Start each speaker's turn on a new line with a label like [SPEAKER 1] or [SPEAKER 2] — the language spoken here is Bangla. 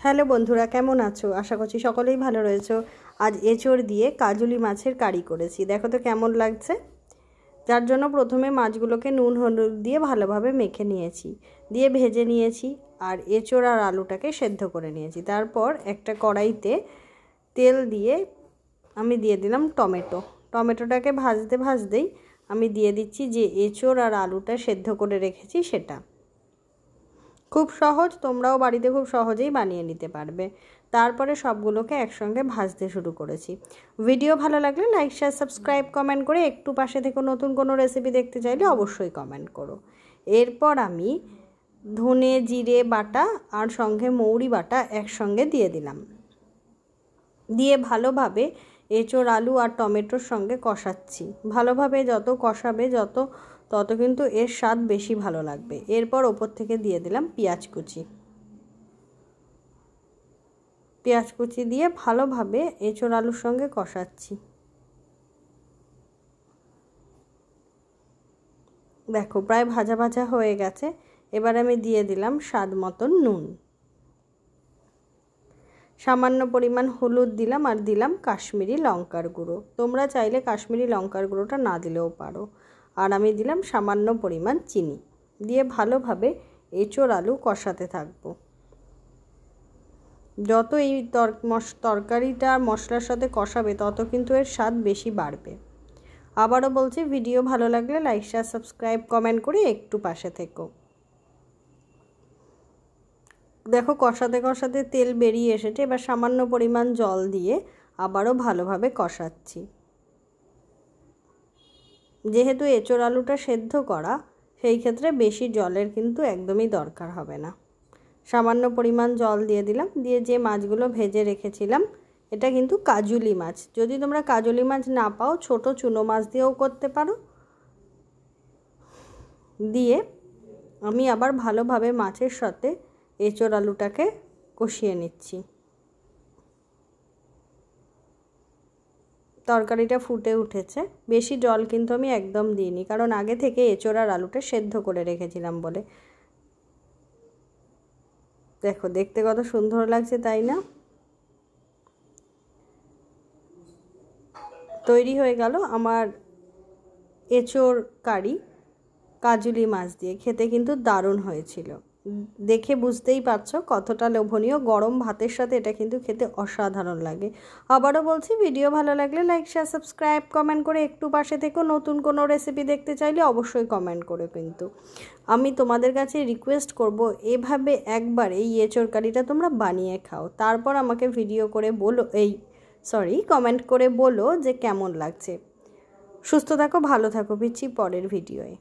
[SPEAKER 1] হ্যালো বন্ধুরা, কেমন আছো? আশা করছি সকলেই ভালো রয়েছো। আজ এঁচোড় দিয়ে কাজুলি মাছের কারি করেছি, দেখো তো কেমন লাগছে। যার জন্য প্রথমে মাছগুলোকে নুন হলুদ দিয়ে ভালোভাবে মেখে নিয়েছি, দিয়ে ভেজে নিয়েছি। আর এঁচোড় আর আলুটাকে সেদ্ধ করে নিয়েছি। তারপর একটা কড়াইতে তেল দিয়ে আমি দিয়ে দিলাম টমেটোটাকে ভাজতে ভাজতেই আমি দিয়ে দিচ্ছি যে এঁচোড় আর আলুটা সেদ্ধ করে রেখেছি সেটা। খুব সহজ, তোমরাও বাড়িতে খুব সহজেই বানিয়ে নিতে পারবে। তারপরে সবগুলোকে একসঙ্গে ভাজতে শুরু করেছি। ভিডিও ভালো লাগলে লাইক শেয়ার সাবস্ক্রাইব কমেন্ট করে একটু পাশে থেকে নতুন কোনো রেসিপি দেখতে চাইলে অবশ্যই কমেন্ট করো। এরপর আমি ধনে জিরে বাটা আর সঙ্গে মৌরি বাটা একসঙ্গে দিয়ে দিলাম, দিয়ে ভালোভাবে এঁচোড় আলু আর টমেটোর সঙ্গে কষাচ্ছি। ভালোভাবে যত কষাবে তত কিন্তু এর স্বাদ বেশি ভালো লাগবে। এরপর ওপর থেকে দিয়ে দিলাম পেঁয়াজ কুচি দিয়ে ভালোভাবে এঁচোড় আলুর সঙ্গে কষাচ্ছি। দেখো প্রায় ভাজা ভাজা হয়ে গেছে। এবার আমি দিয়ে দিলাম স্বাদ মতন নুন, সামান্য পরিমাণ হলুদ দিলাম, আর দিলাম কাশ্মীরি লঙ্কার গুঁড়ো। তোমরা চাইলে কাশ্মীরি লঙ্কার গুঁড়োটা না দিলেও পারো। আর আমি দিলাম সামান্য পরিমাণ চিনি, দিয়ে ভালোভাবে এঁচোড় আলু কষাতে থাকবো। যত এই তরকারিটা মশলার সাথে কষাবে তত কিন্তু এর স্বাদ বেশি বাড়বে। আবারও বলছি, ভিডিও ভালো লাগলে লাইক শেয়ার সাবস্ক্রাইব কমেন্ট করে একটু পাশে থেকো। দেখো কষাতে কষাতে তেল বেরিয়ে এসেছে। এবার সামান্য পরিমাণ জল দিয়ে আবারও ভালোভাবে কষাচ্ছি। যেহেতু এঁচোড় আলুটা সেদ্ধ করা, সেই ক্ষেত্রে বেশি জলের কিন্তু একদমই দরকার হবে না। সামান্য পরিমাণ জল দিয়ে দিলাম, দিয়ে যে মাছগুলো ভেজে রেখেছিলাম, এটা কিন্তু কাজুলি মাছ। যদি তোমরা কাজুলি মাছ না পাও, ছোট চুনো মাছ দিয়েও করতে পারো। দিয়ে আমি আবার ভালোভাবে মাছের সাথে এঁচোড় আলুটাকে কষিয়ে নিচ্ছি। তরকারিটা ফুটে উঠেছে। বেশি জল কিন্তু আমি একদম দিইনি, কারণ আগে থেকে এঁচোড় আর আলুটা সেদ্ধ করে রেখেছিলাম বলে। দেখো দেখতে কত সুন্দর লাগছে, তাই না? তৈরি হয়ে গেল আমার এঁচোড় কারি কাজুলি মাছ দিয়ে। খেতে কিন্তু দারুণ হয়েছিল। দেখে বুঝতেই পারছো কতটা লোভনীয়। গরম ভাতের সাথে এটা কিন্তু খেতে অসাধারণ লাগে। আবারও বলছি, ভিডিও ভালো লাগলে লাইক শেয়ার সাবস্ক্রাইব কমেন্ট করে একটু পাশে থেকো। নতুন কোনো রেসিপি দেখতে চাইলে অবশ্যই কমেন্ট করে। কিন্তু আমি তোমাদের কাছে রিকোয়েস্ট করব, এভাবে একবার এই এঁচোড় কারিটা তোমরা বানিয়ে খাও। তারপর আমাকে ভিডিও করে বলো, কমেন্ট করে বলো যে কেমন লাগছে। সুস্থ থাকো, ভালো থাকো। পিচ্ছি পরের ভিডিওয়ে।